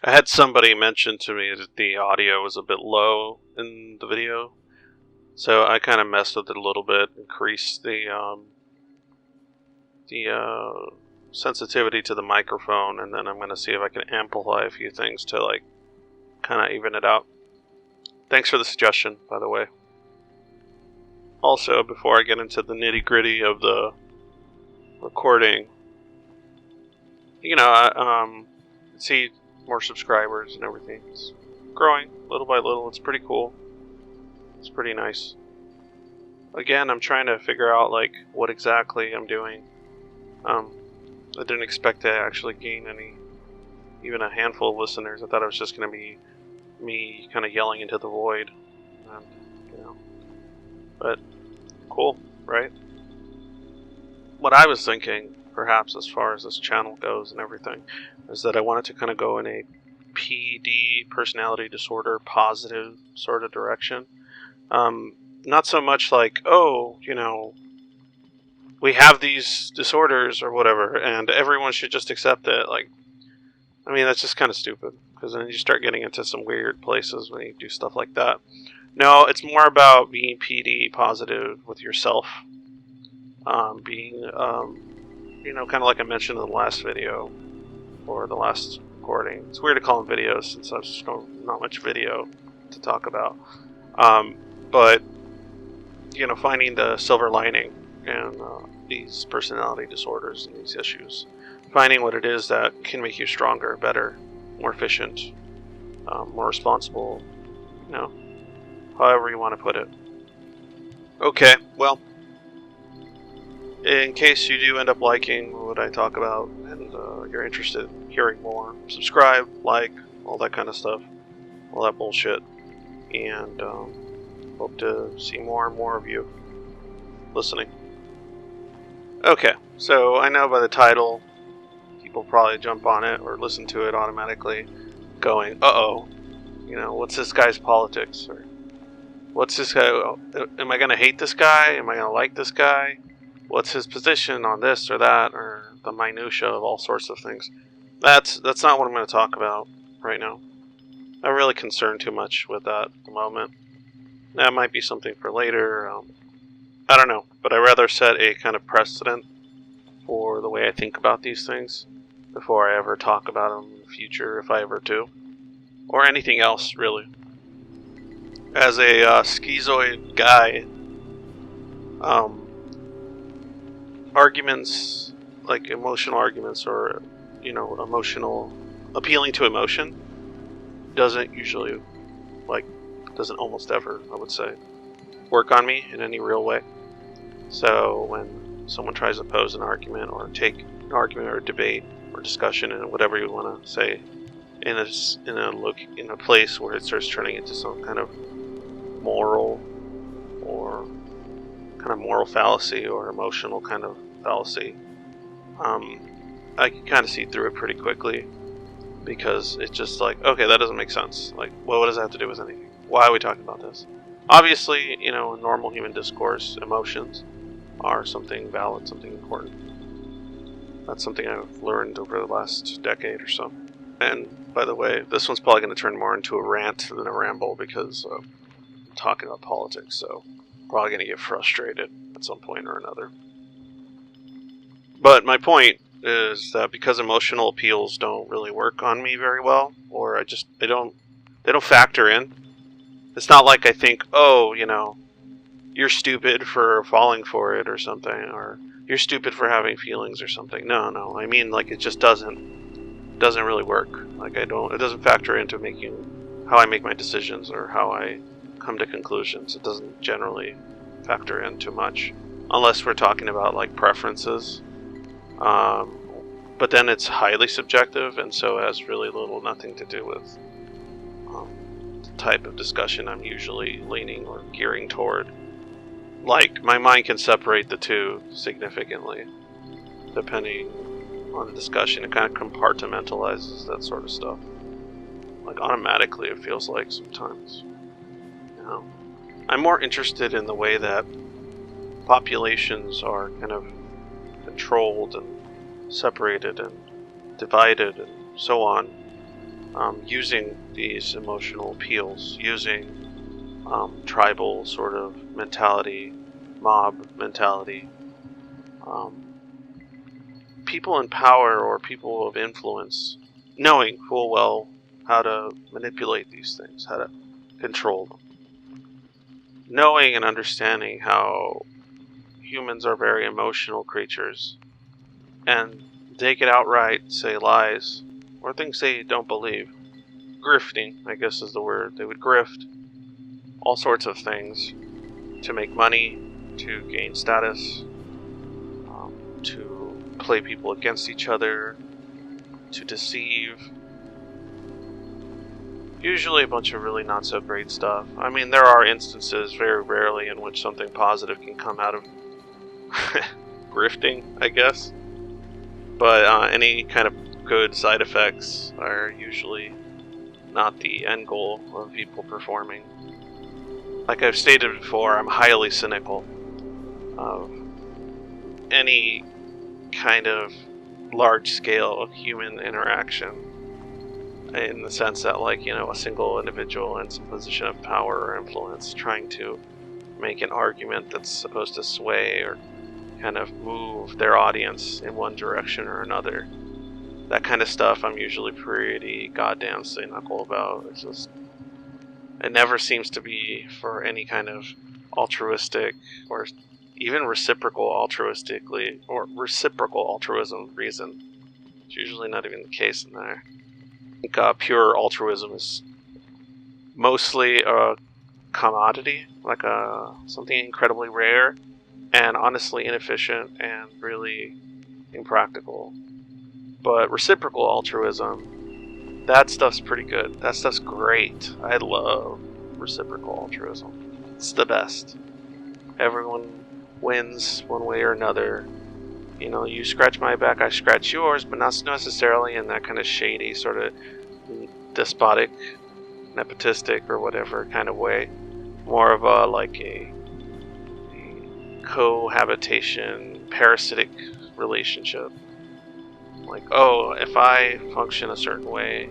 I had somebody mention to me that the audio was a bit low in the video, so I kind of messed with it a little bit, increased the sensitivity to the microphone, and then I'm going to see if I can amplify a few things to like kind of even it out. Thanks for the suggestion, by the way. Also, before I get into the nitty-gritty of the recording, I see more subscribers and everything. It's growing little by little. It's pretty cool. It's pretty nice. Again, I'm trying to figure out like what exactly I'm doing. I didn't expect to actually gain even a handful of listeners. I thought it was just going to be me kind of yelling into the void, and but cool, right? What I was thinking, perhaps as far as this channel goes and everything, is that I wanted to kind of go in a PD, personality disorder, positive sort of direction. Not so much like, we have these disorders or whatever, and everyone should just accept it. Like, I mean, that's just kind of stupid, because then you start getting into some weird places when you do stuff like that. No, it's more about being PD, positive with yourself. Being, kind of like I mentioned in the last video, or the last recording. It's weird to call them videos, since there's not much video to talk about. But, finding the silver lining in these personality disorders and these issues. Finding what it is that can make you stronger, better, more efficient, more responsible, however you want to put it. Okay, well, in case you do end up liking what I talk about and you're interested in hearing more, subscribe, like, all that kind of stuff, all that bullshit, and hope to see more and more of you listening. Okay, so I know by the title, people probably jump on it or listen to it automatically, going, uh-oh, what's this guy's politics? Or what's this guy? Am I going to hate this guy? Am I going to like this guy? What's his position on this or that, or the minutia of all sorts of things? That's not what I'm going to talk about right now. I'm not really concerned too much with that at the moment. That might be something for later. I don't know, but I'd rather set a kind of precedent for the way I think about these things before I ever talk about them in the future, if I ever do. Or anything else, really. As a schizoid guy, arguments, like emotional arguments or, appealing to emotion, doesn't almost ever, I would say, work on me in any real way. So when someone tries to pose an argument or take an argument or debate or discussion and whatever you want to say in a place where it starts turning into some kind of moral fallacy or emotional kind of fallacy, I can kind of see through it pretty quickly, because it's just like, okay, that doesn't make sense. Like, well, what does that have to do with anything? Why are we talking about this? Obviously, in normal human discourse, emotions are something valid, something important. That's something I've learned over the last decade or so. And, by the way, this one's probably going to turn more into a rant than a ramble, because I'm talking about politics, so I'm probably going to get frustrated at some point or another. But my point is that because emotional appeals don't really work on me very well, or they don't factor in. It's not like I think, oh, you're stupid for falling for it or something, or you're stupid for having feelings or something. No. I mean, like, it just doesn't really work. Like, it doesn't factor into how I make my decisions or how I come to conclusions. It doesn't generally factor in too much, unless we're talking about, like, preferences. But then it's highly subjective, and so it has really nothing to do with the type of discussion I'm usually leaning or gearing toward. Like, my mind can separate the two significantly, depending on the discussion. It kind of compartmentalizes that sort of stuff. Like, automatically, it feels like sometimes. I'm more interested in the way that populations are kind of controlled and separated and divided and so on, using these emotional appeals, using tribal sort of mentality, mob mentality. People in power or people of influence knowing full well how to manipulate these things, how to control them. Knowing and understanding how humans are very emotional creatures, and they could outright say lies or things they don't believe. Grifting, I guess is the word. They would grift all sorts of things to make money, to gain status, to play people against each other, to deceive. Usually a bunch of really not so great stuff. I mean, there are instances, very rarely, in which something positive can come out of grifting, I guess. But any kind of good side effects are usually not the end goal of people performing. Like I've stated before, I'm highly cynical of any kind of large-scale human interaction, in the sense that, like, a single individual in some position of power or influence trying to make an argument that's supposed to sway or kind of move their audience in one direction or another. That kind of stuff I'm usually pretty goddamn cynical about. It never seems to be for any kind of altruistic or even reciprocal altruism reason. It's usually not even the case in there. I think pure altruism is mostly a commodity, like something incredibly rare and honestly inefficient and really impractical. But reciprocal altruism, that stuff's pretty good. That stuff's great. I love reciprocal altruism. It's the best. Everyone wins one way or another. You scratch my back, I scratch yours, but not necessarily in that kind of shady, sort of despotic, nepotistic, or whatever kind of way. More of a cohabitation, parasitic relationship. Like, oh, if I function a certain way,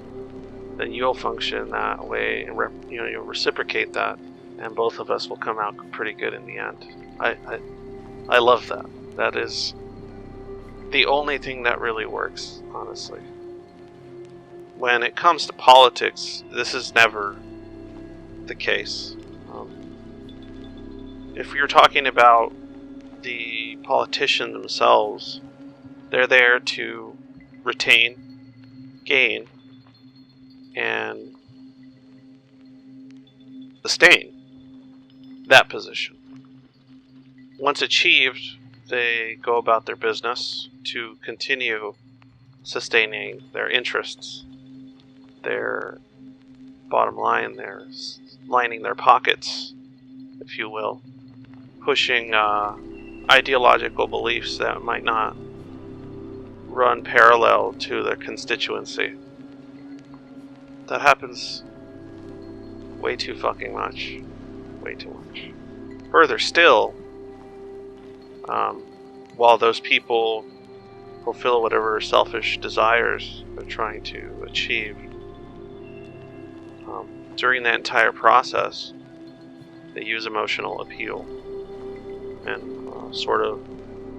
then you'll function that way, and you'll reciprocate that, and both of us will come out pretty good in the end. I love that. That is the only thing that really works, honestly. When it comes to politics, this is never the case. If you're talking about the politicians themselves, they're there to retain, gain, and sustain that position. Once achieved, they go about their business to continue sustaining their interests, their bottom line, their lining their pockets, if you will, pushing ideological beliefs that might not run parallel to their constituency. That happens way too fucking much. Way too much. Further still, while those people fulfill whatever selfish desires they're trying to achieve, during that entire process, they use emotional appeal and sort of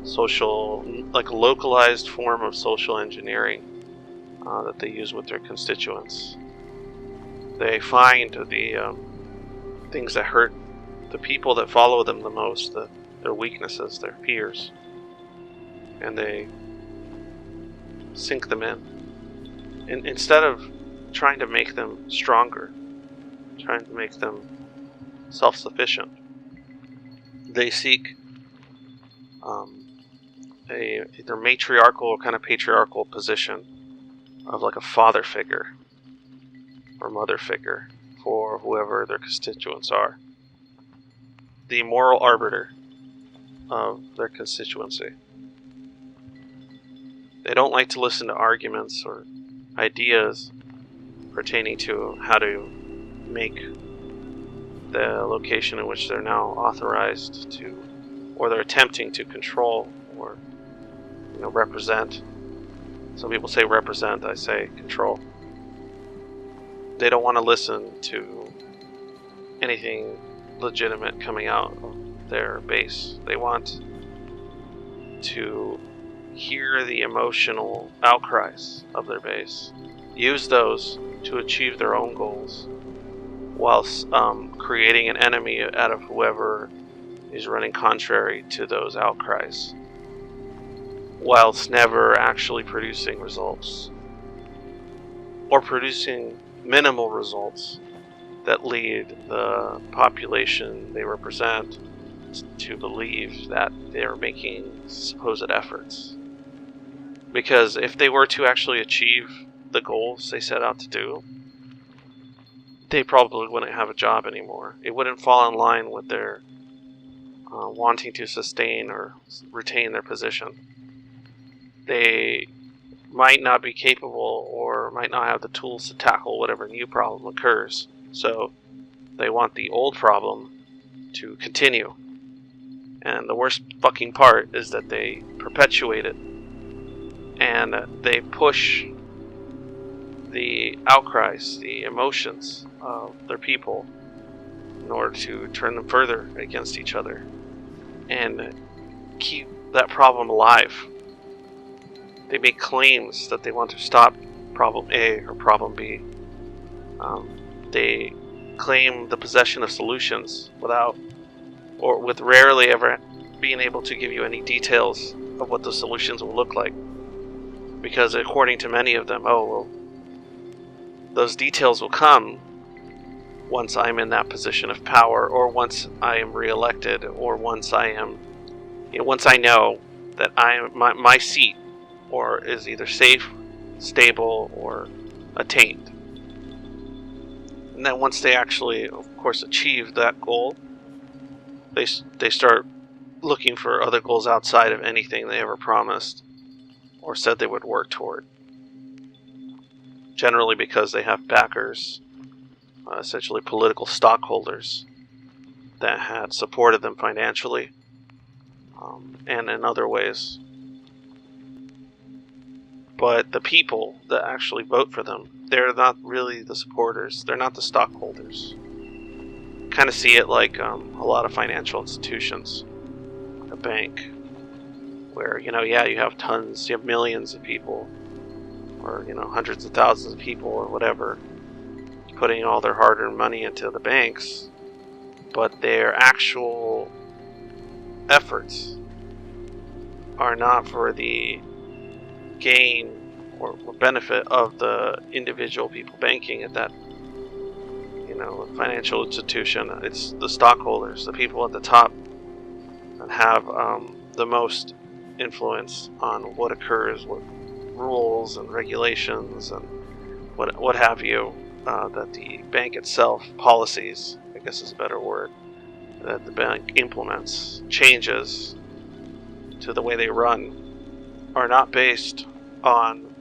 social, like a localized form of social engineering that they use with their constituents. They find the things that hurt the people that follow them the most, their weaknesses, their fears, and they sink them in. And instead of trying to make them stronger, trying to make them self-sufficient, they seek a either matriarchal or kind of patriarchal position of like a father figure or mother figure for whoever their constituents are. The moral arbiter of their constituency. They don't like to listen to arguments or ideas pertaining to how to make the location in which they're now authorized to, or they're attempting to control or represent. Some people say represent, I say control. they don't want to listen to anything legitimate coming out of their base. They want to hear the emotional outcries of their base, use those to achieve their own goals, whilst creating an enemy out of whoever is running contrary to those outcries, whilst never actually producing results, or producing minimal results that lead the population they represent to believe that they're making supposed efforts. Because if they were to actually achieve the goals they set out to do, they probably wouldn't have a job anymore. It wouldn't fall in line with their wanting to sustain or retain their position. They might not be capable or might not have the tools to tackle whatever new problem occurs. So they want the old problem to continue. And the worst fucking part is that they perpetuate it. And they push the outcries, the emotions of their people in order to turn them further against each other and keep that problem alive. They make claims that they want to stop problem A or problem B. They claim the possession of solutions with rarely ever being able to give you any details of what the solutions will look like. Because according to many of them, those details will come once I'm in that position of power, or once I am reelected, or once I know that my seat is either safe, stable, or attained. And then once they actually, of course, achieve that goal, they start looking for other goals outside of anything they ever promised or said they would work toward. Generally because they have backers, essentially political stockholders, that had supported them financially and in other ways. But the people that actually vote for them, they're not really the supporters. They're not the stockholders. Kind of see it like a lot of financial institutions, a bank, where you have millions of people, or hundreds of thousands of people, or whatever, putting all their hard-earned money into the banks, but their actual efforts are not for the gain or benefit of the individual people banking at that financial institution. It's the stockholders, the people at the top, that have the most influence on what occurs, what rules and regulations and what have you, that the bank itself, policies, I guess is a better word, that the bank implements, changes to the way they run, are not based on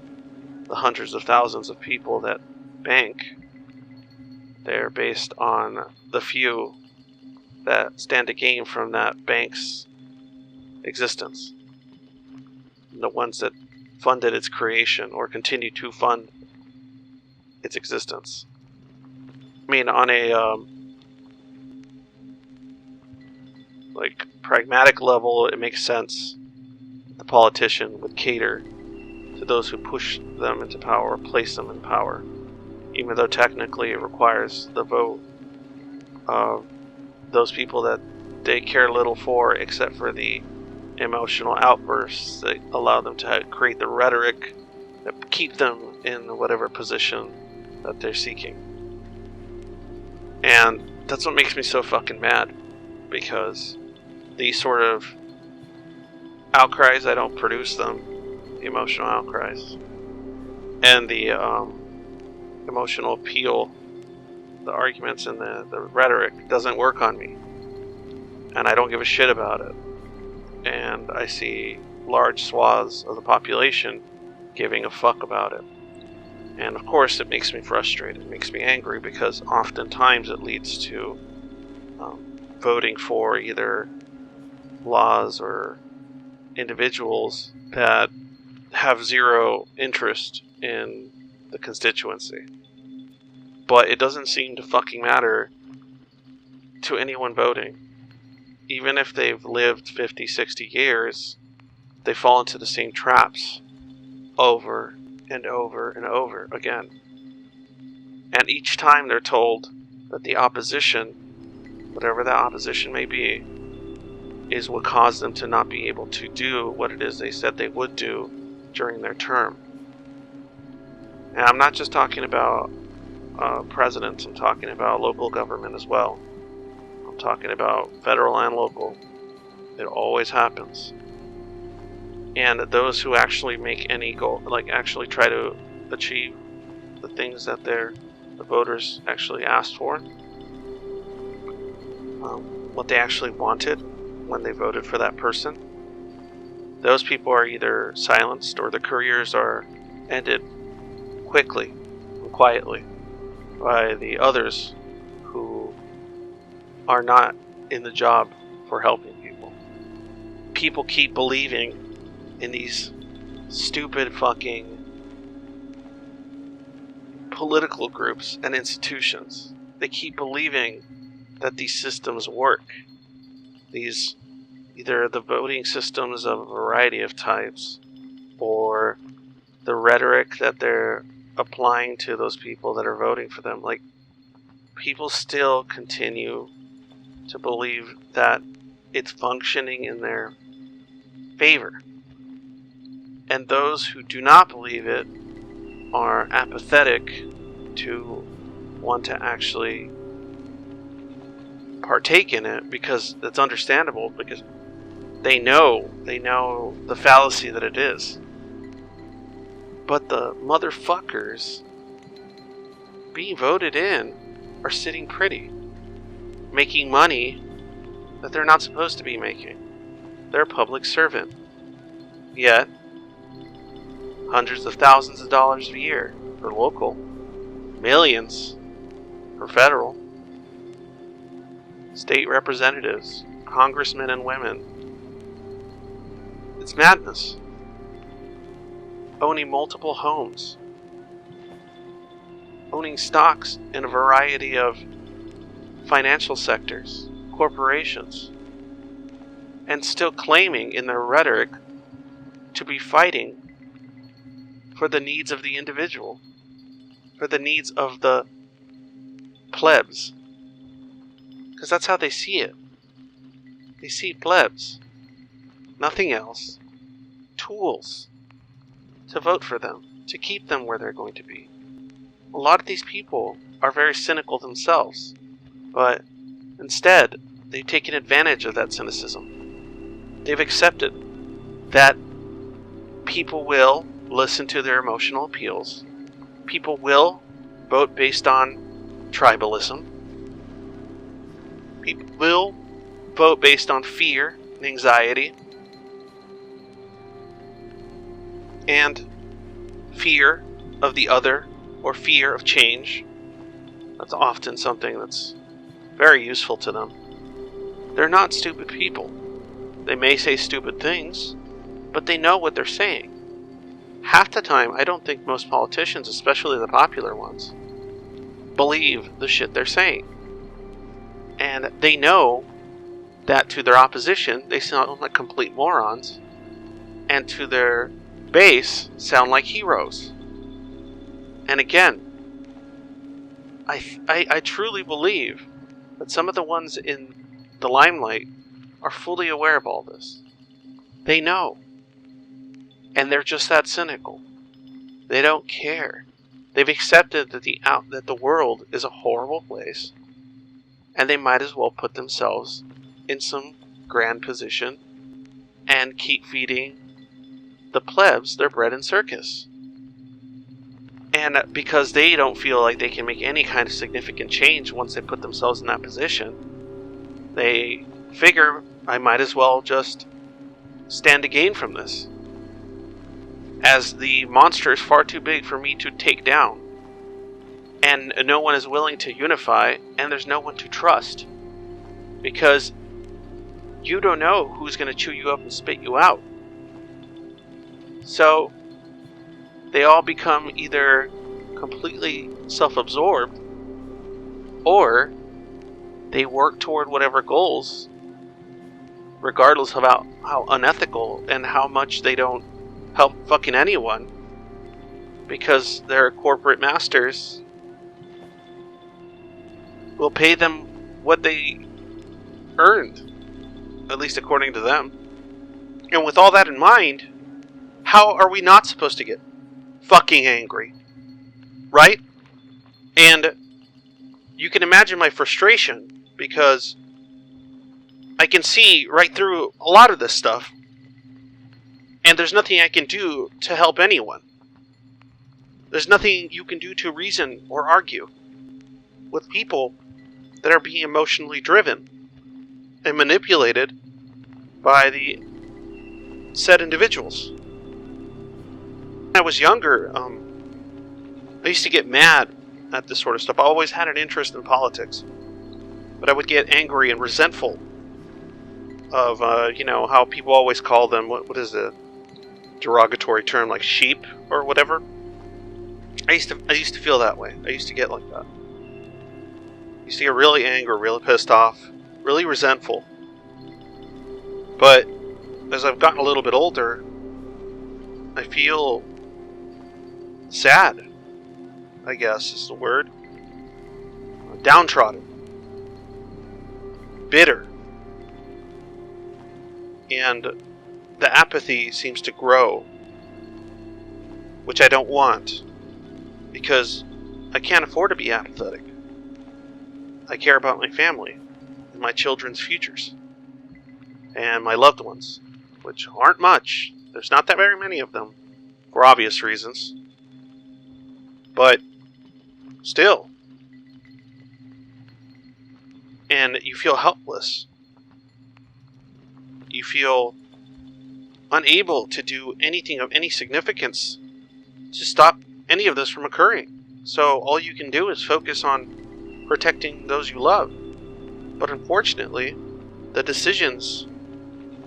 the hundreds of thousands of people that bank. They're based on the few that stand to gain from that bank's existence. The ones that funded its creation or continue to fund its existence. I mean, on a pragmatic level, it makes sense the politician would cater to those who push them into power or place them in power, even though technically it requires the vote of those people that they care little for, except for the emotional outbursts that allow them to create the rhetoric that keep them in whatever position that they're seeking. And that's what makes me so fucking mad, because these sort of outcries, I don't produce them, the emotional outcries, and the emotional appeal, the arguments and the rhetoric doesn't work on me, and I don't give a shit about it. And I see large swaths of the population giving a fuck about it. And of course it makes me frustrated, it makes me angry, because oftentimes it leads to voting for either laws or individuals that have zero interest in the constituency, But it doesn't seem to fucking matter to anyone voting. Even if they've lived 50, 60 years, they fall into the same traps over and over and over again. And each time they're told that the opposition, whatever that opposition may be, is what caused them to not be able to do what it is they said they would do during their term. And I'm not just talking about presidents, I'm talking about local government as well. I'm talking about federal and local. It always happens. And those who actually make any goal, like actually try to achieve the things that the voters actually asked for, what they actually wanted when they voted for that person, those people are either silenced or their careers are ended quickly and quietly by the others who are not in the job for helping people. People keep believing in these stupid fucking political groups and institutions. They keep believing that these systems work. These, either the voting systems of a variety of types, or the rhetoric that they're applying to those people that are voting for them. Like, people still continue to believe that it's functioning in their favor. And those who do not believe it are apathetic to want to actually partake in it, because it's understandable, because they know the fallacy that it is. But the motherfuckers being voted in are sitting pretty, making money that they're not supposed to be making. They're a public servant. Yet, hundreds of thousands of dollars a year for local, millions for federal, state representatives, congressmen and women. It's madness. Owning multiple homes, owning stocks in a variety of financial sectors, corporations, and still claiming in their rhetoric to be fighting for the needs of the individual, for the needs of the plebs. Because that's how they see it. They see plebs, nothing else, tools to vote for them, to keep them where they're going to be. A lot of these people are very cynical themselves, but instead, they've taken advantage of that cynicism. They've accepted that people will listen to their emotional appeals. People will vote based on tribalism. People will vote based on fear and anxiety. And fear of the other, or fear of change. That's often something that's very useful to them. They're not stupid people. They may say stupid things, but they know what they're saying. Half the time, I don't think most politicians, especially the popular ones, believe the shit they're saying. And they know that to their opposition, they sound like complete morons, and to their base sound like heroes. And again, I truly believe that some of the ones in the limelight are fully aware of all this. They know. And they're just that cynical. They don't care. They've accepted that the world is a horrible place, and they might as well put themselves in some grand position and keep feeding the plebs their bread and circus. And because they don't feel like they can make any kind of significant change once they put themselves in that position, they figure, I might as well just stand to gain from this, as the monster is far too big for me to take down, and no one is willing to unify, and there's no one to trust, because you don't know who's going to chew you up and spit you out. So they all become either completely self-absorbed or they work toward whatever goals, regardless of how unethical and how much they don't help fucking anyone, because their corporate masters will pay them what they earned, at least according to them. And with all that in mind, how are we not supposed to get fucking angry? Right? And you can imagine my frustration, because I can see right through a lot of this stuff, and there's nothing I can do to help anyone. There's nothing you can do to reason or argue with people that are being emotionally driven and manipulated by the said individuals. When I was younger, I used to get mad at this sort of stuff. I always had an interest in politics, but I would get angry and resentful of, how people always call them, what is the derogatory term, like sheep or whatever. I used to feel that way. I used to get like that. I used to get really angry, really pissed off, really resentful. But as I've gotten a little bit older, I feel sad, I guess is the word. Downtrodden. Bitter. And the apathy seems to grow, which I don't want, because I can't afford to be apathetic. I care about my family and my children's futures and my loved ones, which aren't much. There's not that very many of them, for obvious reasons. But still. And you feel helpless. You feel unable to do anything of any significance to stop any of this from occurring. So all you can do is focus on protecting those you love. But unfortunately, the decisions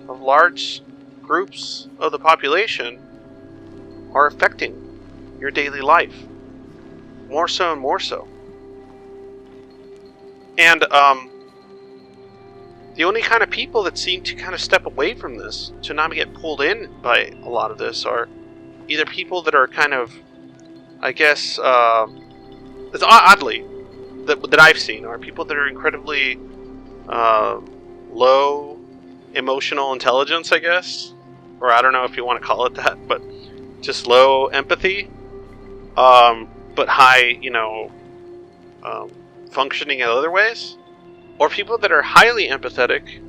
of large groups of the population are affecting your daily life. More so and more so. And the only kind of people that seem to kind of step away from this, to not get pulled in by a lot of this, are either people that are kind of, I guess, it's oddly, that I've seen, are people that are incredibly low emotional intelligence, I guess. Or I don't know if you want to call it that, but just low empathy, but high, functioning in other ways. Or people that are highly empathetic,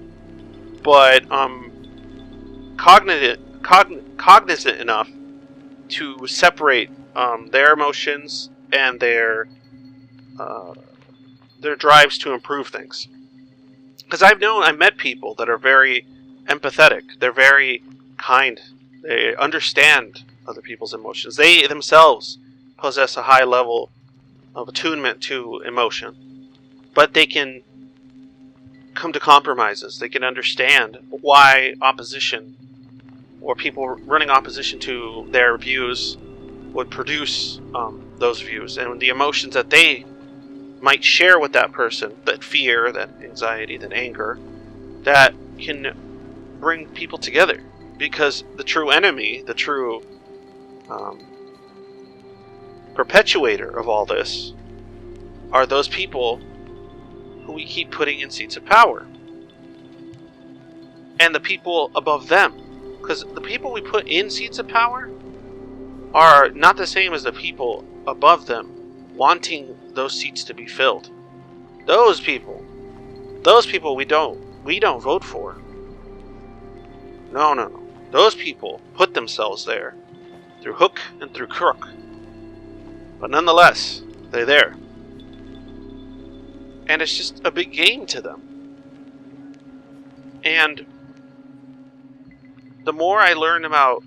but cognizant enough to separate their emotions and their drives to improve things. Because I've met people that are very empathetic. They're very kind. They understand other people's emotions. They themselves possess a high level of attunement to emotion. But they can come to compromises. They can understand why opposition, or people running opposition to their views, would produce those views, and the emotions that they might share with that person, that fear, that anxiety, that anger, that can bring people together. Because the true enemy, the true perpetuator of all this, are those people who we keep putting in seats of power. And the people above them. Because the people we put in seats of power are not the same as the people above them wanting those seats to be filled. Those people we don't vote for. No. Those people put themselves there through hook and through crook. But nonetheless, they're there. And it's just a big game to them. And the more I learn about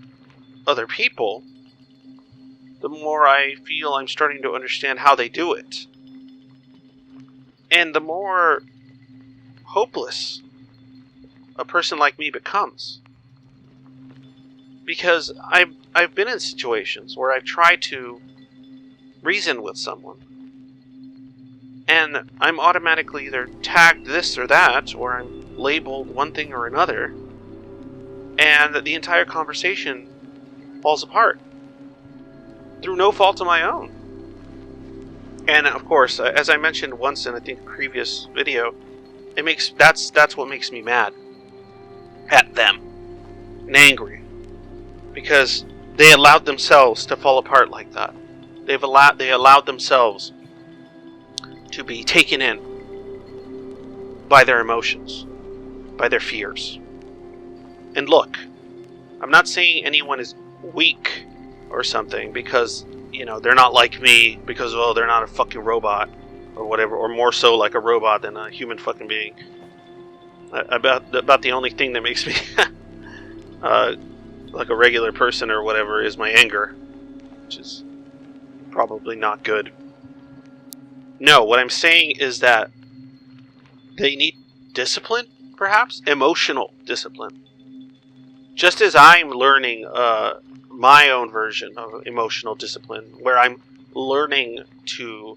other people, the more I feel I'm starting to understand how they do it. And the more hopeless a person like me becomes. Because I've been in situations where I've tried to reason with someone. And I'm automatically either tagged this or that, or I'm labeled one thing or another, and the entire conversation falls apart through no fault of my own. And of course, as I mentioned once in I think a previous video, that's what makes me mad at them and angry, because they allowed themselves to fall apart like that. They allowed themselves to be taken in by their emotions, by their fears. And look, I'm not saying anyone is weak or something because, they're not like me, because, well, they're not a fucking robot or whatever, or more so like a robot than a human fucking being. About the only thing that makes me like a regular person or whatever is my anger, which is probably not good. No, what I'm saying is that they need discipline, perhaps? Emotional discipline. Just as I'm learning my own version of emotional discipline, where I'm learning to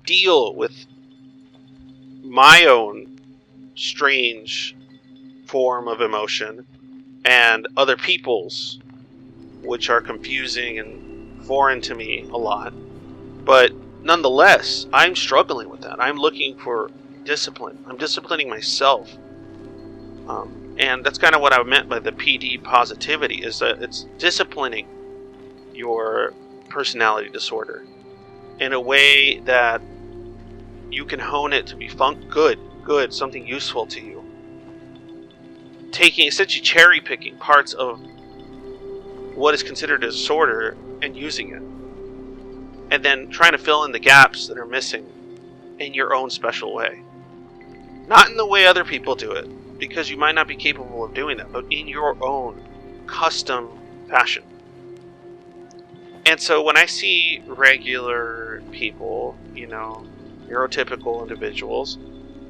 deal with my own strange form of emotion and other people's, which are confusing and foreign to me a lot. But nonetheless, I'm struggling with that. I'm looking for discipline. I'm disciplining myself. And that's kind of what I meant by the PD positivity, is that it's disciplining your personality disorder in a way that you can hone it to be good, something useful to you. Essentially cherry picking parts of what is considered a disorder and using it. And then trying to fill in the gaps that are missing in your own special way. Not in the way other people do it, because you might not be capable of doing that, but in your own custom fashion. And so when I see regular people, neurotypical individuals,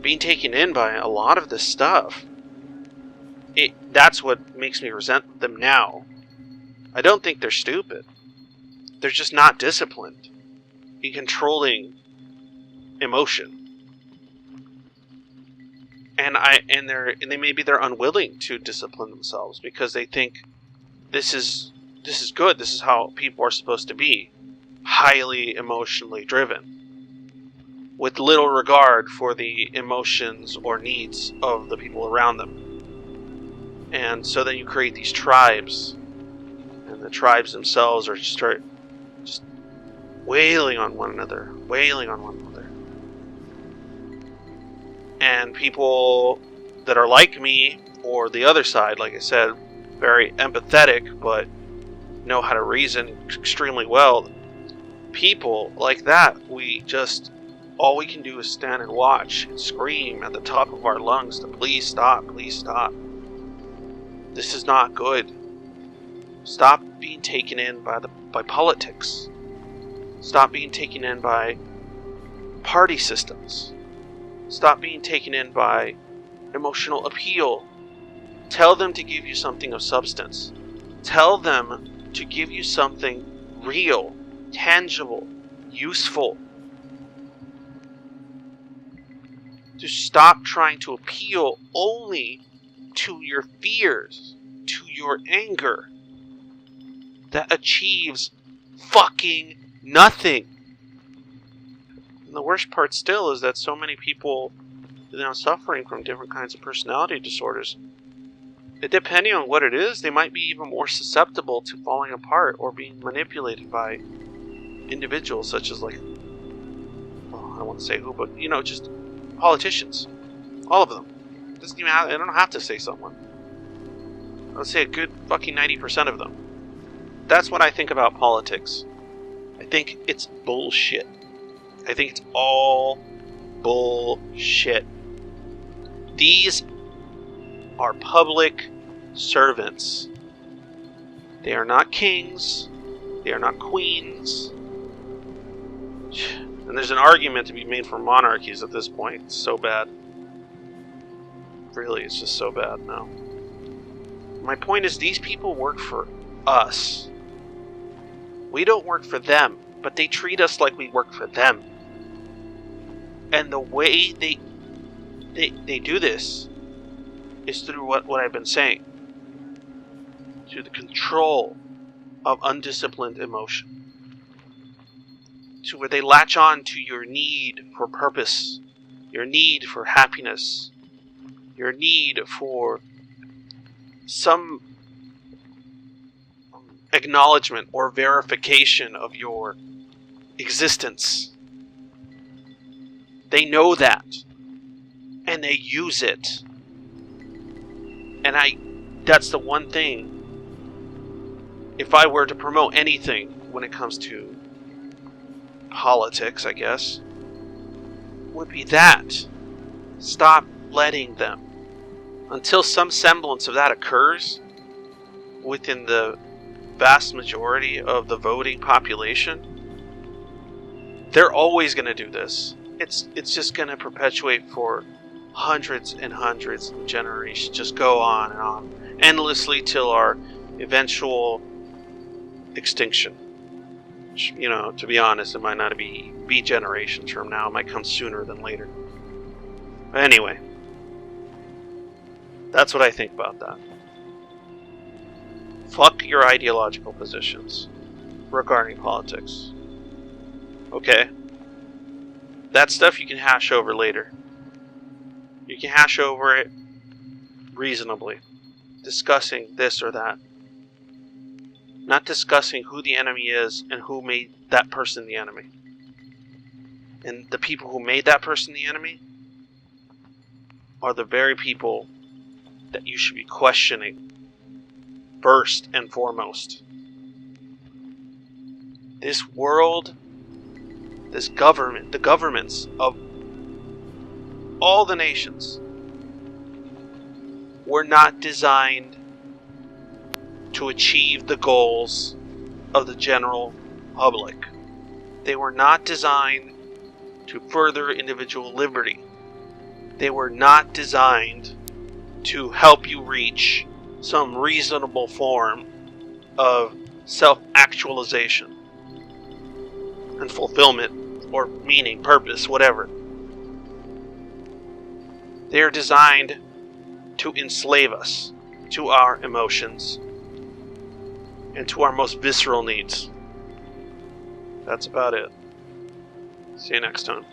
being taken in by a lot of this stuff, that's what makes me resent them now. I don't think they're stupid. They're just not disciplined in controlling emotion. And they're unwilling to discipline themselves because they think this is good. This is how people are supposed to be, highly emotionally driven, with little regard for the emotions or needs of the people around them. And so then you create these tribes, and the tribes themselves are just wailing on one another. And people that are like me, or the other side, like I said, very empathetic, but know how to reason extremely well. People like that, all we can do is stand and watch and scream at the top of our lungs to please stop. This is not good. Stop being taken in by politics. Stop being taken in by party systems. Stop being taken in by emotional appeal. Tell them to give you something of substance. Tell them to give you something real, tangible, useful. To stop trying to appeal only to your fears, to your anger. That achieves fucking nothing. And the worst part still is that so many people, suffering from different kinds of personality disorders, depending on what it is, they might be even more susceptible to falling apart or being manipulated by individuals such as, I don't want to say who, but, just politicians. All of them. I don't have to say someone. I would say a good fucking 90% of them. That's what I think about politics. I think it's bullshit. I think it's all bullshit. These are public servants. They are not kings. They are not queens. And there's an argument to be made for monarchies at this point. It's so bad. Really, it's just so bad now. My point is, these people work for us. We don't work for them, but they treat us like we work for them. And the way they do this is through what I've been saying. Through the control of undisciplined emotion. To where they latch on to your need for purpose, your need for happiness, your need for some acknowledgement or verification of your existence. They know that, and they use it. And that's the one thing, if I were to promote anything when it comes to politics, I guess, would be that. Stop letting them. Until some semblance of that occurs within the vast majority of the voting population, they're always going to do this. It's just going to perpetuate for hundreds and hundreds of generations. Just go on and on. Endlessly till our eventual extinction. Which, to be honest, it might not be generations from now. It might come sooner than later. But anyway. That's what I think about that. Fuck your ideological positions regarding politics. Okay. That stuff you can hash over later. You can hash over it reasonably. Discussing this or that. Not discussing who the enemy is and who made that person the enemy. And the people who made that person the enemy are the very people that you should be questioning first and foremost. This world, this government, the governments of all the nations were not designed to achieve the goals of the general public. They were not designed to further individual liberty. They were not designed to help you reach some reasonable form of self-actualization and fulfillment or meaning, purpose, whatever. They are designed to enslave us to our emotions and to our most visceral needs. That's about it. See you next time.